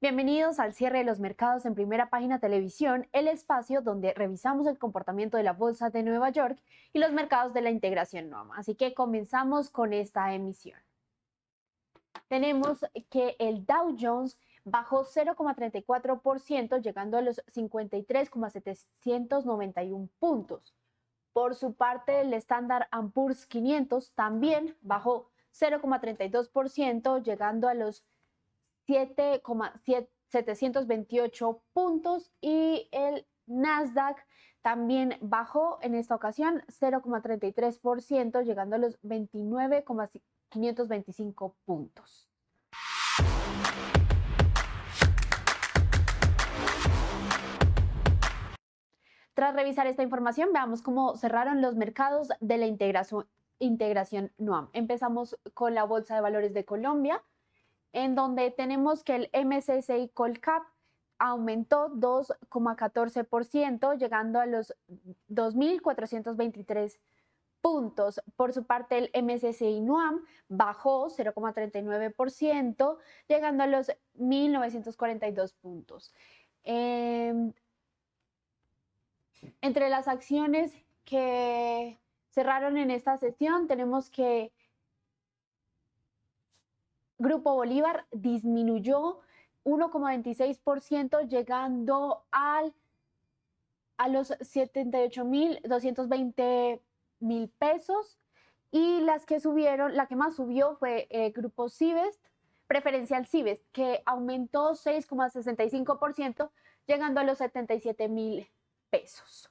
Bienvenidos al cierre de los mercados en Primera Página Televisión, el espacio donde revisamos el comportamiento de la Bolsa de Nueva York y los mercados de la integración NOM. Así que comenzamos con esta emisión. Tenemos que el Dow Jones bajó 0,34%, llegando a los 53,791 puntos. Por su parte, el Standard & Poor's 500 también bajó 0,32%, llegando a los 7,728 puntos, y el Nasdaq también bajó en esta ocasión 0,33%, llegando a los 29,525 puntos. Tras revisar esta información, veamos cómo cerraron los mercados de la integración NOAM. Empezamos con la Bolsa de Valores de Colombia, en donde tenemos que el MSCI Colcap aumentó 2,14%, llegando a los 2.423 puntos. Por su parte, el MSCI NUAM bajó 0,39%, llegando a los 1.942 puntos. Entre las acciones que cerraron en esta sesión, tenemos que Grupo Bolívar disminuyó 1,26%, llegando a los 78.220 mil pesos. Y las que subieron, la que más subió fue Grupo Civest, Preferencial Civest, que aumentó 6,65%, llegando a los 77 mil pesos.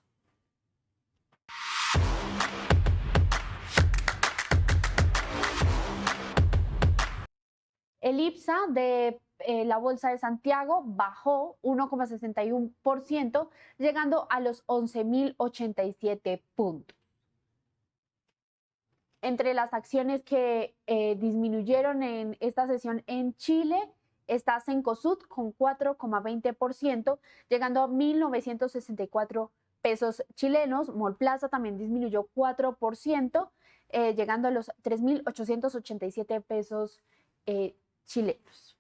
El IPSA de la Bolsa de Santiago bajó 1,61%, llegando a los 11.087 puntos. Entre las acciones que disminuyeron en esta sesión en Chile está Cencosud con 4,20%, llegando a 1.964 pesos chilenos. Mallplaza también disminuyó 4%, llegando a los 3.887 pesos chilenos.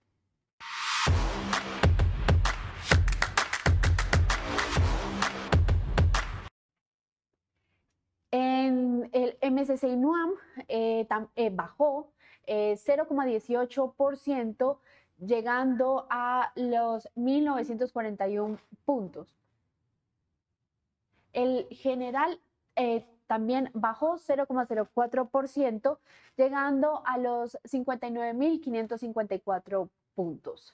En el MSCI NUAM bajó 0,18%, llegando a los 1.941 puntos. El general también bajó 0,04%, llegando a los 59.554 puntos.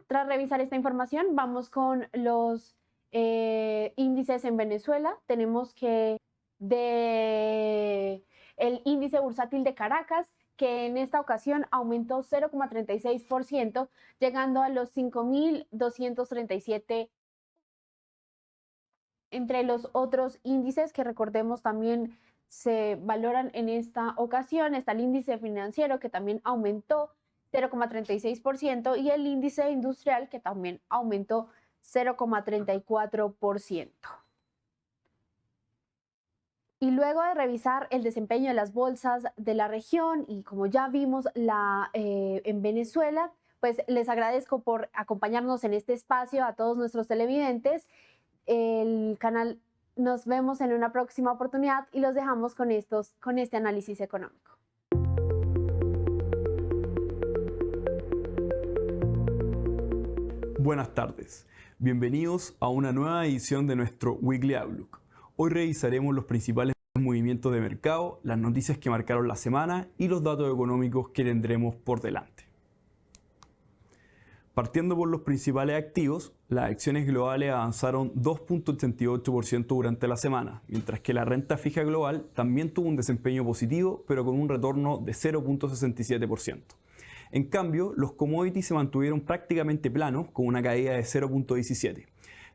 Tras revisar esta información, vamos con los índices en Venezuela. Tenemos que el índice bursátil de Caracas, que en esta ocasión aumentó 0,36%, llegando a los 5.237. Entre los otros índices que, recordemos, también se valoran en esta ocasión, está el índice financiero, que también aumentó 0,36%, y el índice industrial, que también aumentó 0,34%. Y luego de revisar el desempeño de las bolsas de la región, y como ya vimos en Venezuela, pues les agradezco por acompañarnos en este espacio a todos nuestros televidentes. El canal, nos vemos en una próxima oportunidad y los dejamos con este análisis económico. Buenas tardes, bienvenidos a una nueva edición de nuestro Weekly Outlook. Hoy revisaremos los principales movimientos de mercado, las noticias que marcaron la semana y los datos económicos que tendremos por delante. Partiendo por los principales activos, las acciones globales avanzaron 2,88% durante la semana, mientras que la renta fija global también tuvo un desempeño positivo, pero con un retorno de 0,67%. En cambio, los commodities se mantuvieron prácticamente planos, con una caída de 0,17%.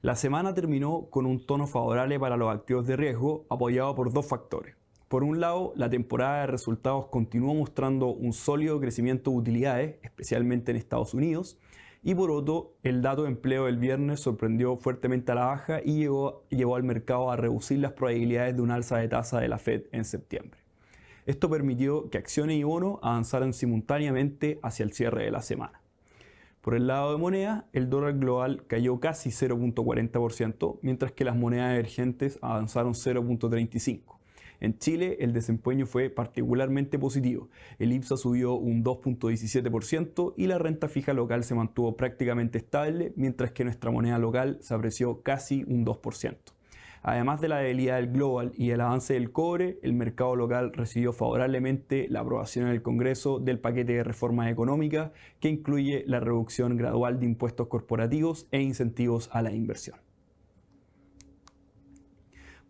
La semana terminó con un tono favorable para los activos de riesgo, apoyado por dos factores. Por un lado, la temporada de resultados continuó mostrando un sólido crecimiento de utilidades, especialmente en Estados Unidos, Y por otro, el dato de empleo del viernes sorprendió fuertemente a la baja y llevó al mercado a reducir las probabilidades de un alza de tasa de la Fed en septiembre. Esto permitió que acciones y bonos avanzaran simultáneamente hacia el cierre de la semana. Por el lado de monedas, el dólar global cayó casi 0.40%, mientras que las monedas emergentes avanzaron 0.35%. En Chile, el desempeño fue particularmente positivo. El IPSA subió un 2.17% y la renta fija local se mantuvo prácticamente estable, mientras que nuestra moneda local se apreció casi un 2%. Además de la debilidad del global y el avance del cobre, el mercado local recibió favorablemente la aprobación en el Congreso del paquete de reformas económicas que incluye la reducción gradual de impuestos corporativos e incentivos a la inversión.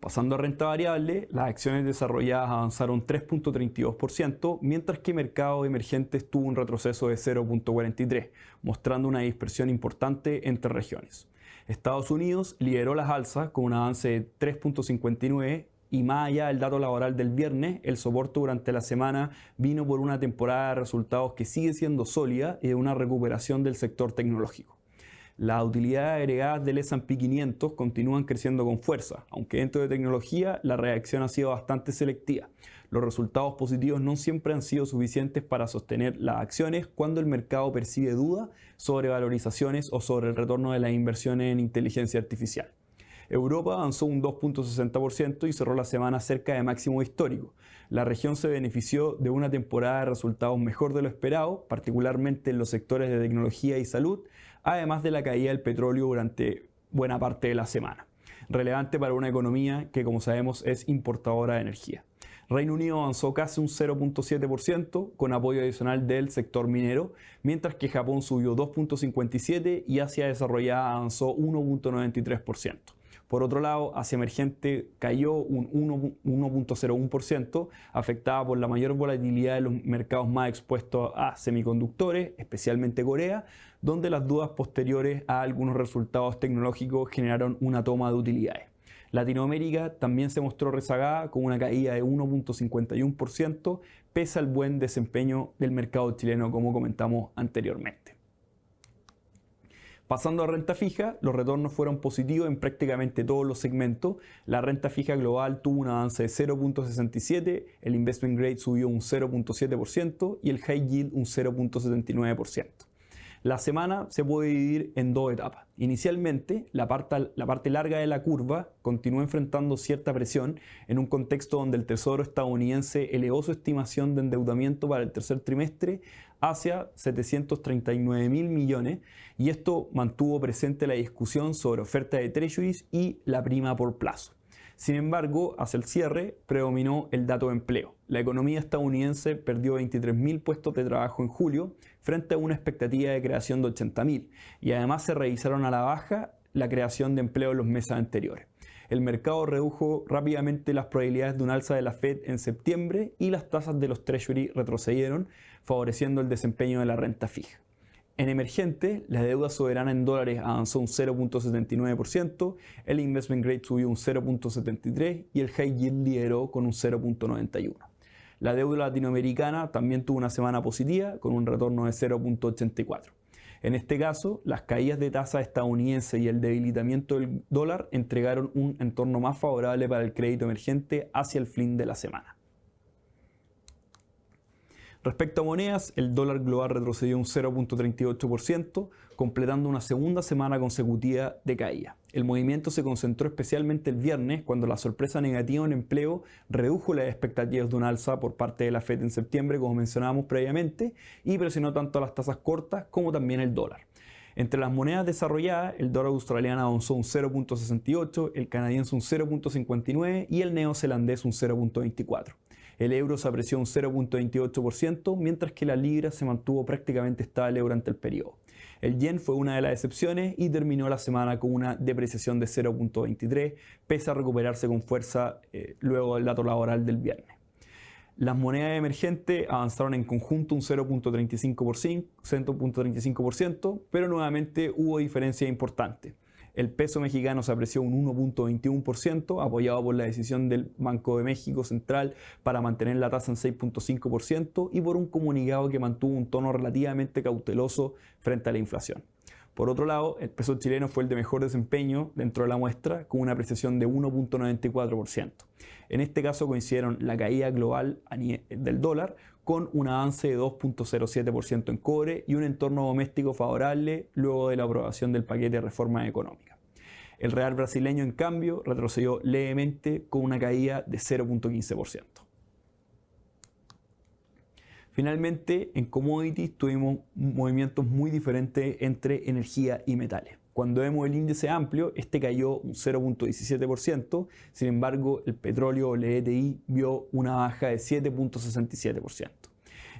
Pasando a renta variable, las acciones desarrolladas avanzaron 3.32%, mientras que mercados emergentes tuvo un retroceso de 0.43%, mostrando una dispersión importante entre regiones. Estados Unidos lideró las alzas con un avance de 3.59% y más allá del dato laboral del viernes, el soporte durante la semana vino por una temporada de resultados que sigue siendo sólida y de una recuperación del sector tecnológico. Las utilidades agregadas del S&P 500 continúan creciendo con fuerza, aunque dentro de tecnología la reacción ha sido bastante selectiva. Los resultados positivos no siempre han sido suficientes para sostener las acciones cuando el mercado percibe dudas sobre valorizaciones o sobre el retorno de las inversiones en inteligencia artificial. Europa avanzó un 2.60% y cerró la semana cerca de máximo histórico. La región se benefició de una temporada de resultados mejor de lo esperado, particularmente en los sectores de tecnología y salud, además de la caída del petróleo durante buena parte de la semana, relevante para una economía que, como sabemos, es importadora de energía. Reino Unido avanzó casi un 0.7% con apoyo adicional del sector minero, mientras que Japón subió 2.57% y Asia desarrollada avanzó 1.93%. Por otro lado, Asia emergente cayó un 1.01%, afectada por la mayor volatilidad de los mercados más expuestos a semiconductores, especialmente Corea, donde las dudas posteriores a algunos resultados tecnológicos generaron una toma de utilidades. Latinoamérica también se mostró rezagada con una caída de 1.51%, pese al buen desempeño del mercado chileno, como comentamos anteriormente. Pasando a renta fija, los retornos fueron positivos en prácticamente todos los segmentos. La renta fija global tuvo un avance de 0.67%, el investment grade subió un 0.7% y el high yield un 0.79%. La semana se puede dividir en dos etapas. Inicialmente, la parte larga de la curva continuó enfrentando cierta presión en un contexto donde el Tesoro estadounidense elevó su estimación de endeudamiento para el tercer trimestre hacia 739.000 millones y esto mantuvo presente la discusión sobre oferta de treasuries y la prima por plazo. Sin embargo, hacia el cierre predominó el dato de empleo. La economía estadounidense perdió 23.000 puestos de trabajo en julio frente a una expectativa de creación de 80.000 y además se revisaron a la baja la creación de empleo en los meses anteriores. El mercado redujo rápidamente las probabilidades de un alza de la Fed en septiembre y las tasas de los Treasury retrocedieron, favoreciendo el desempeño de la renta fija. En emergente, la deuda soberana en dólares avanzó un 0.79%, el investment grade subió un 0.73% y el high yield lideró con un 0.91%. La deuda latinoamericana también tuvo una semana positiva con un retorno de 0.84%. En este caso, las caídas de tasa estadounidense y el debilitamiento del dólar entregaron un entorno más favorable para el crédito emergente hacia el fin de la semana. Respecto a monedas, el dólar global retrocedió un 0.38%, completando una segunda semana consecutiva de caída. El movimiento se concentró especialmente el viernes, cuando la sorpresa negativa en empleo redujo las expectativas de un alza por parte de la Fed en septiembre, como mencionábamos previamente, y presionó tanto a las tasas cortas como también el dólar. Entre las monedas desarrolladas, el dólar australiano avanzó un 0.68%, el canadiense un 0.59% y el neozelandés un 0.24%. El euro se apreció un 0.28%, mientras que la libra se mantuvo prácticamente estable durante el periodo. El yen fue una de las excepciones y terminó la semana con una depreciación de 0.23%, pese a recuperarse con fuerza luego del dato laboral del viernes. Las monedas emergentes avanzaron en conjunto un 0.35%, pero nuevamente hubo diferencias importantes. El peso mexicano se apreció un 1.21%, apoyado por la decisión del Banco de México Central para mantener la tasa en 6.5% y por un comunicado que mantuvo un tono relativamente cauteloso frente a la inflación. Por otro lado, el peso chileno fue el de mejor desempeño dentro de la muestra, con una apreciación de 1,94%. En este caso coincidieron la caída global del dólar con un avance de 2,07% en cobre y un entorno doméstico favorable luego de la aprobación del paquete de reforma económica. El real brasileño, en cambio, retrocedió levemente con una caída de 0,15%. Finalmente, en commodities tuvimos movimientos muy diferentes entre energía y metales. Cuando vemos el índice amplio, este cayó un 0,17%, sin embargo, el petróleo WTI vio una baja de 7,67%.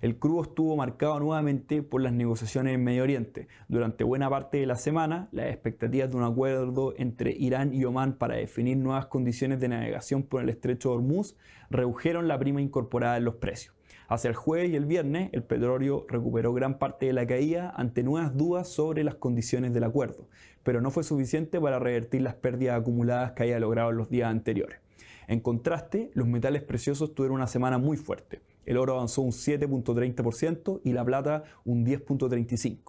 El crudo estuvo marcado nuevamente por las negociaciones en Medio Oriente. Durante buena parte de la semana, las expectativas de un acuerdo entre Irán y Omán para definir nuevas condiciones de navegación por el estrecho de Hormuz redujeron la prima incorporada en los precios. Hacia el jueves y el viernes, el petróleo recuperó gran parte de la caída ante nuevas dudas sobre las condiciones del acuerdo, pero no fue suficiente para revertir las pérdidas acumuladas que había logrado en los días anteriores. En contraste, los metales preciosos tuvieron una semana muy fuerte. El oro avanzó un 7,30% y la plata un 10,35%.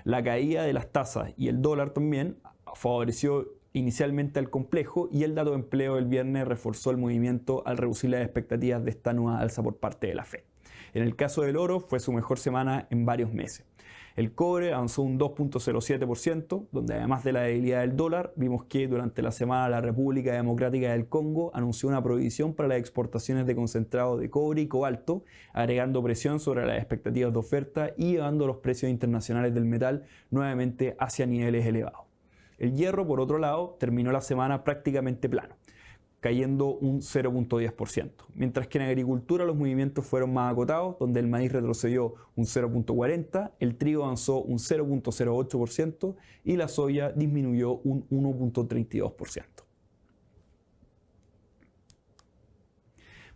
La caída de las tasas y el dólar también favoreció inicialmente al complejo, y el dato de empleo del viernes reforzó el movimiento al reducir las expectativas de esta nueva alza por parte de la Fed. En el caso del oro, fue su mejor semana en varios meses. El cobre avanzó un 2,07%, donde además de la debilidad del dólar, vimos que durante la semana la República Democrática del Congo anunció una prohibición para las exportaciones de concentrado de cobre y cobalto, agregando presión sobre las expectativas de oferta y llevando los precios internacionales del metal nuevamente hacia niveles elevados. El hierro, por otro lado, terminó la semana prácticamente plano, cayendo un 0,10%, mientras que en agricultura los movimientos fueron más acotados, donde el maíz retrocedió un 0,40%, el trigo avanzó un 0,08% y la soya disminuyó un 1,32%.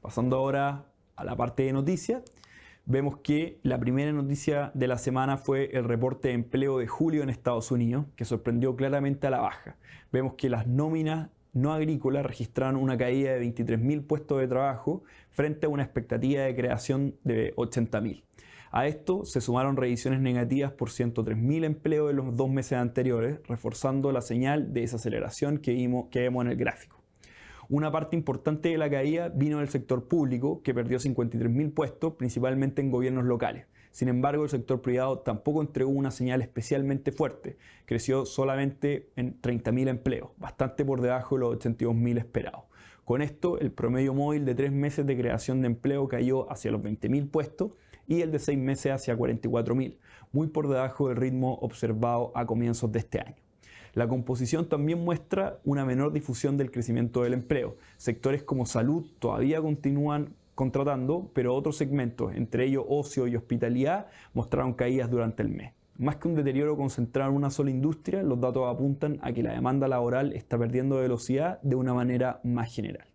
Pasando ahora a la parte de noticias, vemos que la primera noticia de la semana fue el reporte de empleo de julio en Estados Unidos, que sorprendió claramente a la baja. Vemos que las nóminas no agrícolas registraron una caída de 23.000 puestos de trabajo frente a una expectativa de creación de 80.000. A esto se sumaron revisiones negativas por 103.000 empleos en los 2 meses anteriores, reforzando la señal de desaceleración que vemos en el gráfico. Una parte importante de la caída vino del sector público, que perdió 53.000 puestos, principalmente en gobiernos locales. Sin embargo, el sector privado tampoco entregó una señal especialmente fuerte. Creció solamente en 30.000 empleos, bastante por debajo de los 82.000 esperados. Con esto, el promedio móvil de 3 meses de creación de empleo cayó hacia los 20.000 puestos y el de 6 meses hacia 44.000, muy por debajo del ritmo observado a comienzos de este año. La composición también muestra una menor difusión del crecimiento del empleo. Sectores como salud todavía continúan contratando, pero otros segmentos, entre ellos ocio y hospitalidad, mostraron caídas durante el mes. Más que un deterioro concentrado en una sola industria, los datos apuntan a que la demanda laboral está perdiendo velocidad de una manera más general.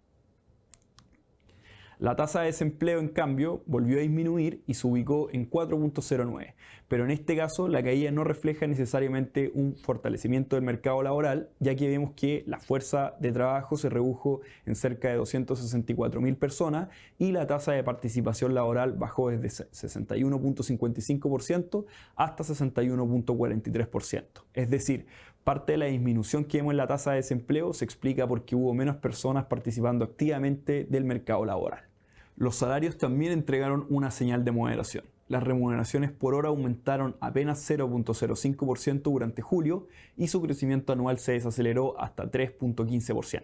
La tasa de desempleo, en cambio, volvió a disminuir y se ubicó en 4,09, pero en este caso la caída no refleja necesariamente un fortalecimiento del mercado laboral, ya que vemos que la fuerza de trabajo se redujo en cerca de 264.000 personas y la tasa de participación laboral bajó desde 61,55% hasta 61,43%. Es decir, parte de la disminución que vemos en la tasa de desempleo se explica porque hubo menos personas participando activamente del mercado laboral. Los salarios también entregaron una señal de moderación. Las remuneraciones por hora aumentaron apenas 0,05% durante julio y su crecimiento anual se desaceleró hasta 3,15%,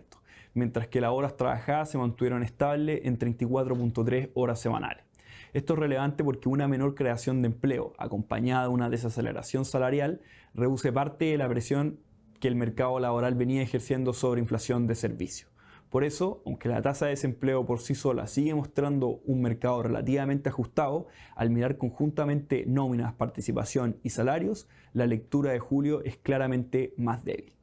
mientras que las horas trabajadas se mantuvieron estables en 34,3 horas semanales. Esto es relevante porque una menor creación de empleo, acompañada de una desaceleración salarial, reduce parte de la presión que el mercado laboral venía ejerciendo sobre inflación de servicios. Por eso, aunque la tasa de desempleo por sí sola sigue mostrando un mercado relativamente ajustado, al mirar conjuntamente nóminas, participación y salarios, la lectura de julio es claramente más débil.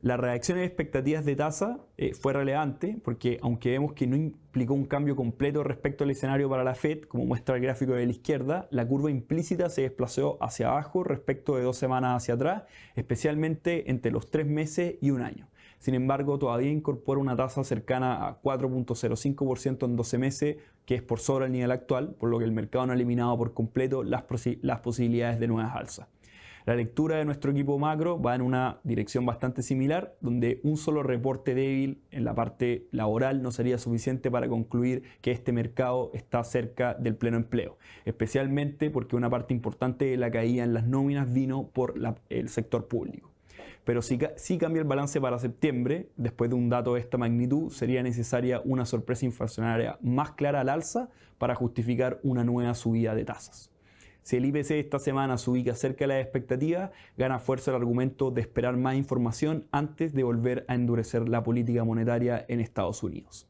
La reacción en expectativas de tasa fue relevante porque, aunque vemos que no implicó un cambio completo respecto al escenario para la Fed, como muestra el gráfico de la izquierda, la curva implícita se desplazó hacia abajo respecto de 2 semanas hacia atrás, especialmente entre los 3 meses y un año. Sin embargo, todavía incorpora una tasa cercana a 4,05% en 12 meses, que es por sobre el nivel actual, por lo que el mercado no ha eliminado por completo las posibilidades de nuevas alzas. La lectura de nuestro equipo macro va en una dirección bastante similar, donde un solo reporte débil en la parte laboral no sería suficiente para concluir que este mercado está cerca del pleno empleo, especialmente porque una parte importante de la caída en las nóminas vino por el sector público. Pero si cambia el balance para septiembre, después de un dato de esta magnitud, sería necesaria una sorpresa inflacionaria más clara al alza para justificar una nueva subida de tasas. Si el IPC esta semana se ubica cerca de las expectativas, gana fuerza el argumento de esperar más información antes de volver a endurecer la política monetaria en Estados Unidos.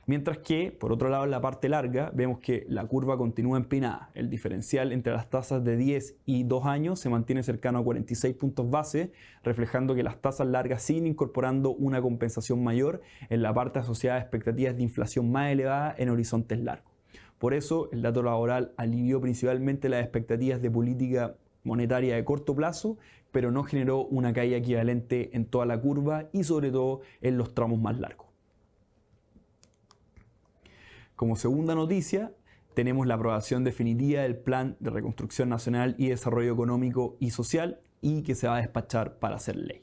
Mientras que, por otro lado, en la parte larga, vemos que la curva continúa empinada. El diferencial entre las tasas de 10 y 2 años se mantiene cercano a 46 puntos base, reflejando que las tasas largas siguen incorporando una compensación mayor en la parte asociada a expectativas de inflación más elevadas en horizontes largos. Por eso, el dato laboral alivió principalmente las expectativas de política monetaria de corto plazo, pero no generó una caída equivalente en toda la curva y sobre todo en los tramos más largos. Como segunda noticia, tenemos la aprobación definitiva del Plan de Reconstrucción Nacional y Desarrollo Económico y Social y que se va a despachar para ser ley.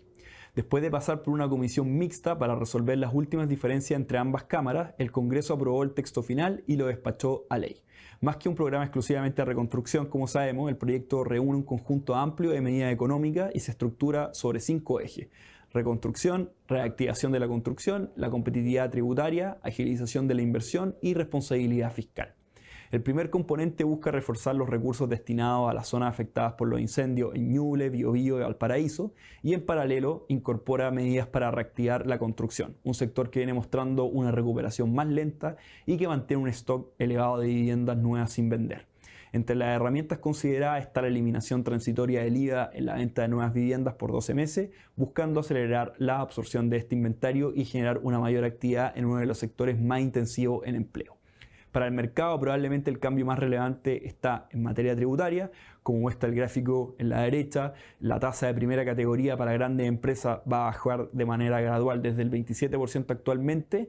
Después de pasar por una comisión mixta para resolver las últimas diferencias entre ambas cámaras, el Congreso aprobó el texto final y lo despachó a ley. Más que un programa exclusivamente de reconstrucción, como sabemos, el proyecto reúne un conjunto amplio de medidas económicas y se estructura sobre 5 ejes: reconstrucción, reactivación de la construcción, la competitividad tributaria, agilización de la inversión y responsabilidad fiscal. El primer componente busca reforzar los recursos destinados a las zonas afectadas por los incendios en Ñuble, Biobío y Valparaíso, y en paralelo incorpora medidas para reactivar la construcción, un sector que viene mostrando una recuperación más lenta y que mantiene un stock elevado de viviendas nuevas sin vender. Entre las herramientas consideradas está la eliminación transitoria del IVA en la venta de nuevas viviendas por 12 meses, buscando acelerar la absorción de este inventario y generar una mayor actividad en uno de los sectores más intensivos en empleo. Para el mercado, probablemente el cambio más relevante está en materia tributaria. Como muestra el gráfico en la derecha, la tasa de primera categoría para grandes empresas va a bajar de manera gradual desde el 27% actualmente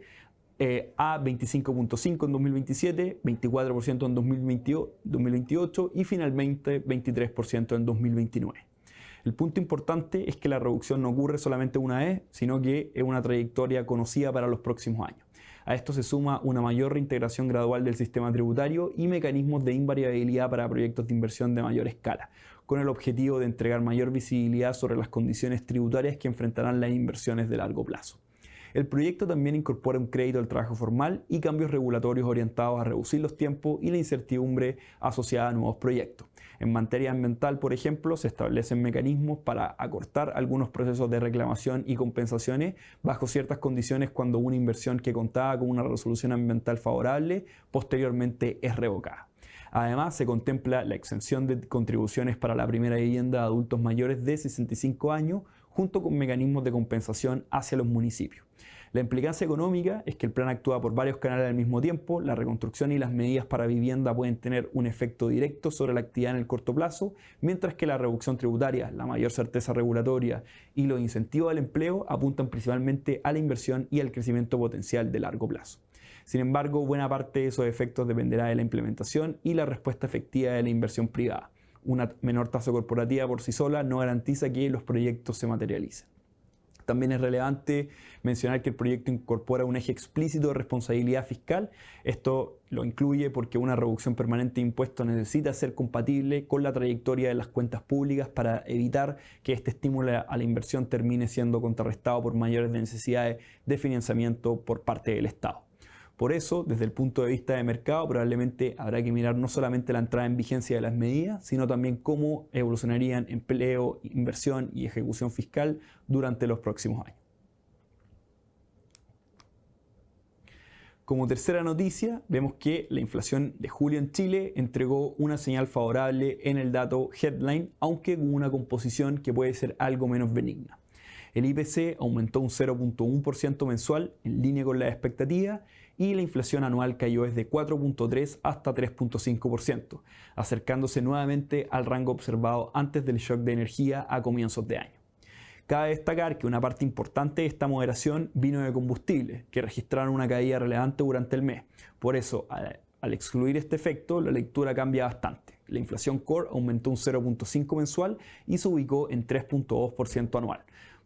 a 25.5% en 2027, 24% en 2028 y finalmente 23% en 2029. El punto importante es que la reducción no ocurre solamente una vez, sino que es una trayectoria conocida para los próximos años. A esto se suma una mayor reintegración gradual del sistema tributario y mecanismos de invariabilidad para proyectos de inversión de mayor escala, con el objetivo de entregar mayor visibilidad sobre las condiciones tributarias que enfrentarán las inversiones de largo plazo. El proyecto también incorpora un crédito al trabajo formal y cambios regulatorios orientados a reducir los tiempos y la incertidumbre asociada a nuevos proyectos. En materia ambiental, por ejemplo, se establecen mecanismos para acortar algunos procesos de reclamación y compensaciones bajo ciertas condiciones cuando una inversión que contaba con una resolución ambiental favorable posteriormente es revocada. Además, se contempla la exención de contribuciones para la primera vivienda de adultos mayores de 65 años, junto con mecanismos de compensación hacia los municipios. La implicancia económica es que el plan actúa por varios canales al mismo tiempo. La reconstrucción y las medidas para vivienda pueden tener un efecto directo sobre la actividad en el corto plazo, mientras que la reducción tributaria, la mayor certeza regulatoria y los incentivos al empleo apuntan principalmente a la inversión y al crecimiento potencial de largo plazo. Sin embargo, buena parte de esos efectos dependerá de la implementación y la respuesta efectiva de la inversión privada. Una menor tasa corporativa por sí sola no garantiza que los proyectos se materialicen. También es relevante mencionar que el proyecto incorpora un eje explícito de responsabilidad fiscal. Esto lo incluye porque una reducción permanente de impuestos necesita ser compatible con la trayectoria de las cuentas públicas para evitar que este estímulo a la inversión termine siendo contrarrestado por mayores necesidades de financiamiento por parte del Estado. Por eso, desde el punto de vista de mercado, probablemente habrá que mirar no solamente la entrada en vigencia de las medidas, sino también cómo evolucionarían empleo, inversión y ejecución fiscal durante los próximos años. Como tercera noticia, vemos que la inflación de julio en Chile entregó una señal favorable en el dato headline, aunque con una composición que puede ser algo menos benigna. El IPC aumentó un 0.1% mensual en línea con las expectativas y la inflación anual cayó desde 4.3 hasta 3.5%, acercándose nuevamente al rango observado antes del shock de energía a comienzos de año. Cabe destacar que una parte importante de esta moderación vino de combustibles, que registraron una caída relevante durante el mes. Por eso, al excluir este efecto, la lectura cambia bastante. La inflación core aumentó un 0.5 mensual y se ubicó en 3.2% anual,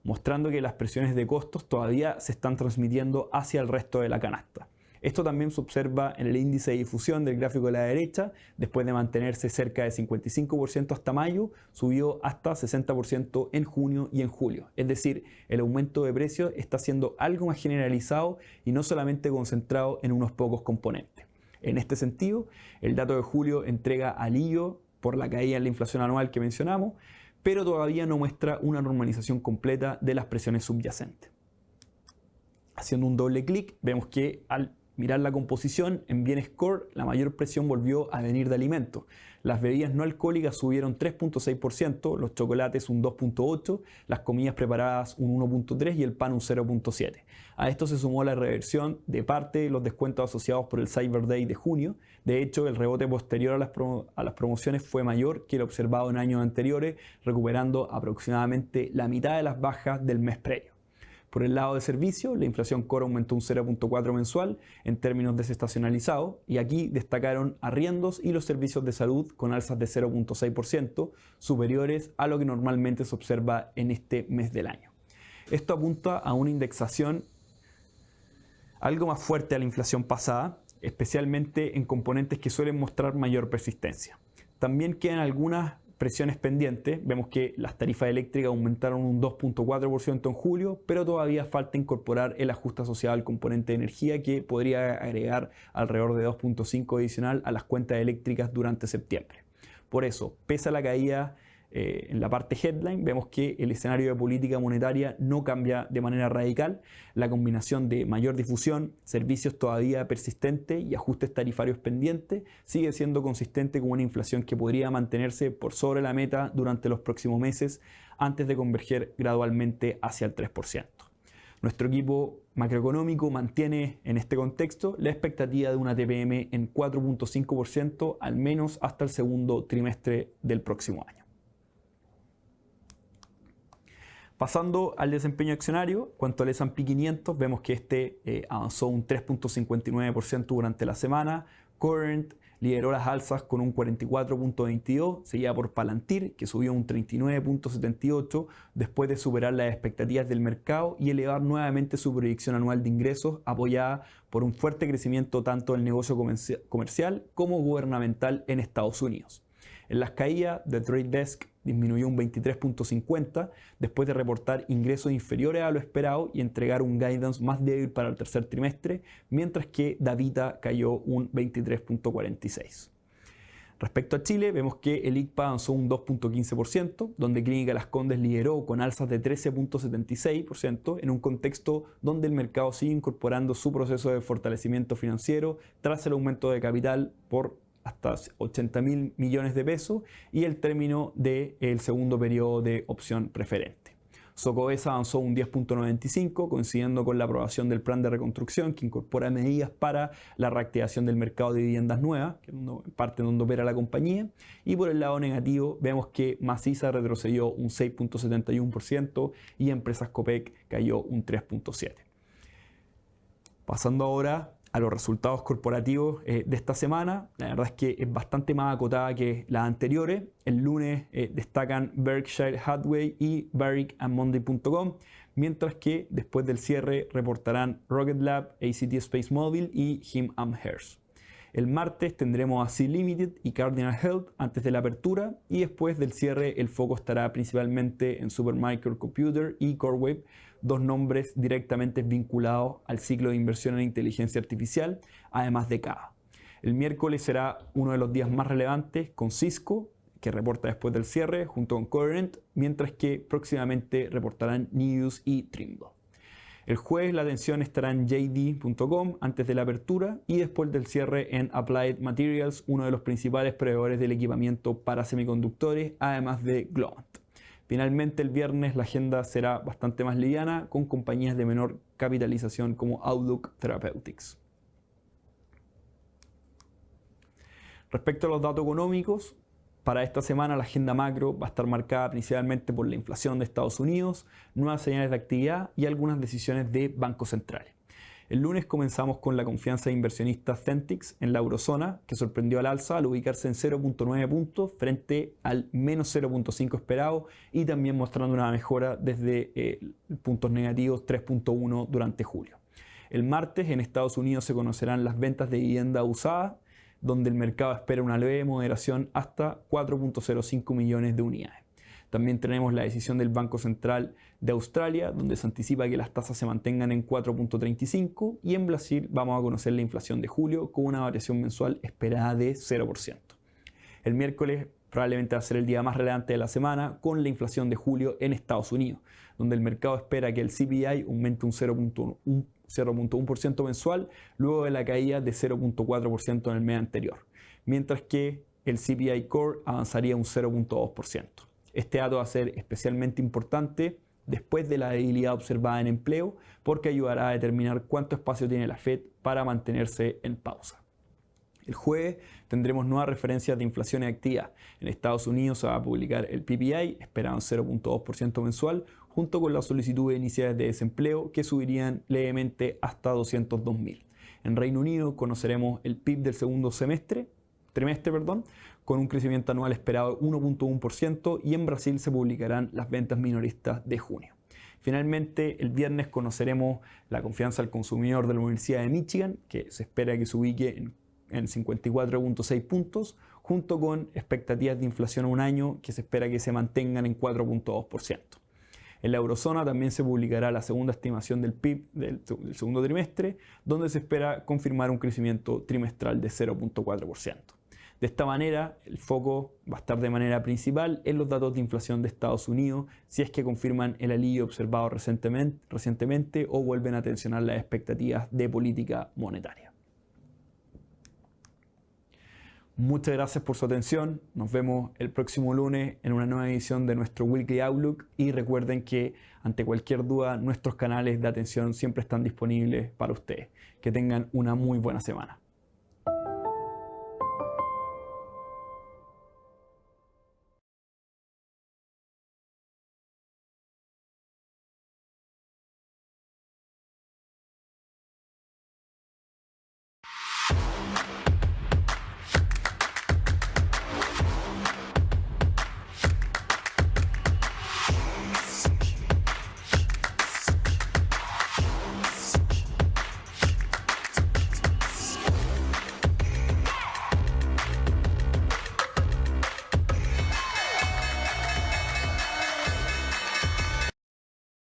mostrando que las presiones de costos todavía se están transmitiendo hacia el resto de la canasta. Esto también se observa en el índice de difusión del gráfico de la derecha. Después de mantenerse cerca de 55% hasta mayo, subió hasta 60% en junio y en julio. Es decir, el aumento de precios está siendo algo más generalizado y no solamente concentrado en unos pocos componentes. En este sentido, el dato de julio entrega alivio por la caída en la inflación anual que mencionamos, pero todavía no muestra una normalización completa de las presiones subyacentes. Haciendo un doble clic, vemos que al mirar la composición en bienes core, la mayor presión volvió a venir de alimentos. Las bebidas no alcohólicas subieron 3.6%, los chocolates un 2.8%, las comidas preparadas un 1.3% y el pan un 0.7%. A esto se sumó la reversión de parte de los descuentos asociados por el Cyber Day de junio. De hecho, el rebote posterior a las promociones fue mayor que el observado en años anteriores, recuperando aproximadamente la mitad de las bajas del mes previo. Por el lado de servicio, la inflación core aumentó un 0.4 mensual en términos desestacionalizados y aquí destacaron arriendos y los servicios de salud con alzas de 0.6%, superiores a lo que normalmente se observa en este mes del año. Esto apunta a una indexación algo más fuerte a la inflación pasada, especialmente en componentes que suelen mostrar mayor persistencia. También quedan algunas presiones pendientes. Vemos que las tarifas eléctricas aumentaron un 2.4% en julio, pero todavía falta incorporar el ajuste asociado al componente de energía que podría agregar alrededor de 2.5 adicional a las cuentas eléctricas durante septiembre. Por eso, pese a la caída en la parte headline, vemos que el escenario de política monetaria no cambia de manera radical. La combinación de mayor difusión, servicios todavía persistentes y ajustes tarifarios pendientes sigue siendo consistente con una inflación que podría mantenerse por sobre la meta durante los próximos meses antes de converger gradualmente hacia el 3%. Nuestro equipo macroeconómico mantiene en este contexto la expectativa de una TPM en 4.5% al menos hasta el segundo trimestre del próximo año. Pasando al desempeño accionario, cuanto al S&P 500, vemos que este avanzó un 3.59% durante la semana. Current lideró las alzas con un 44.22%, seguida por Palantir, que subió un 39.78% después de superar las expectativas del mercado y elevar nuevamente su proyección anual de ingresos, apoyada por un fuerte crecimiento tanto del negocio comercial como gubernamental en Estados Unidos. En las caídas, The Trade Desk disminuyó un 23.50% después de reportar ingresos inferiores a lo esperado y entregar un guidance más débil para el tercer trimestre, mientras que Davita cayó un 23.46%. Respecto a Chile, vemos que el ICPA avanzó un 2.15%, donde Clínica Las Condes lideró con alzas de 13.76% en un contexto donde el mercado sigue incorporando su proceso de fortalecimiento financiero tras el aumento de capital por hasta 80.000 millones de pesos y el término del segundo periodo de opción preferente. Socobesa avanzó un 10.95, coincidiendo con la aprobación del plan de reconstrucción que incorpora medidas para la reactivación del mercado de viviendas nuevas, que es parte donde opera la compañía. Y por el lado negativo vemos que Maciza retrocedió un 6.71% y Empresas Copec cayó un 3.7%. Pasando ahora a los resultados corporativos de esta semana, la verdad es que es bastante más acotada que las anteriores. El lunes destacan Berkshire Hathaway y BarrickandMonday.com, mientras que después del cierre reportarán Rocket Lab, ACT Space Mobile y Him Hearst. El martes tendremos a Sea Limited y Cardinal Health antes de la apertura y después del cierre el foco estará principalmente en Supermicro Computer y CoreWeave, dos nombres directamente vinculados al ciclo de inversión en inteligencia artificial, además de Cava. El miércoles será uno de los días más relevantes con Cisco, que reporta después del cierre, junto con Coherent, mientras que próximamente reportarán News y Trimble. El jueves la atención estará en JD.com antes de la apertura y después del cierre en Applied Materials, uno de los principales proveedores del equipamiento para semiconductores, además de Globant. Finalmente, el viernes la agenda será bastante más liviana, con compañías de menor capitalización como Outlook Therapeutics. Respecto a los datos económicos, para esta semana la agenda macro va a estar marcada principalmente por la inflación de Estados Unidos, nuevas señales de actividad y algunas decisiones de bancos centrales. El lunes comenzamos con la confianza de inversionistas Centix en la eurozona, que sorprendió al alza al ubicarse en 0.9 puntos frente al menos 0.5 esperado y también mostrando una mejora desde puntos negativos 3.1 durante julio. El martes en Estados Unidos se conocerán las ventas de vivienda usada, donde el mercado espera una leve moderación hasta 4.05 millones de unidades. También tenemos la decisión del Banco Central de Australia, donde se anticipa que las tasas se mantengan en 4.35, y en Brasil vamos a conocer la inflación de julio con una variación mensual esperada de 0%. El miércoles probablemente va a ser el día más relevante de la semana con la inflación de julio en Estados Unidos, donde el mercado espera que el CPI aumente un 0.1% mensual luego de la caída de 0.4% en el mes anterior, mientras que el CPI Core avanzaría un 0.2%. Este dato va a ser especialmente importante después de la debilidad observada en empleo, porque ayudará a determinar cuánto espacio tiene la Fed para mantenerse en pausa. El jueves tendremos nuevas referencias de inflación y actividad. En Estados Unidos se va a publicar el PPI, esperado en 0.2% mensual, junto con las solicitudes iniciales de desempleo que subirían levemente hasta 202.000. En Reino Unido conoceremos el PIB del segundo trimestre, con un crecimiento anual esperado de 1.1%, y en Brasil se publicarán las ventas minoristas de junio. Finalmente, el viernes conoceremos la confianza al consumidor de la Universidad de Michigan, que se espera que se ubique en 54.6 puntos, junto con expectativas de inflación a un año que se espera que se mantengan en 4.2%. En la eurozona también se publicará la segunda estimación del PIB del segundo trimestre, donde se espera confirmar un crecimiento trimestral de 0.4%. De esta manera, el foco va a estar de manera principal en los datos de inflación de Estados Unidos, si es que confirman el alivio observado recientemente o vuelven a tensionar las expectativas de política monetaria. Muchas gracias por su atención. Nos vemos el próximo lunes en una nueva edición de nuestro Weekly Outlook, y recuerden que ante cualquier duda nuestros canales de atención siempre están disponibles para ustedes. Que tengan una muy buena semana.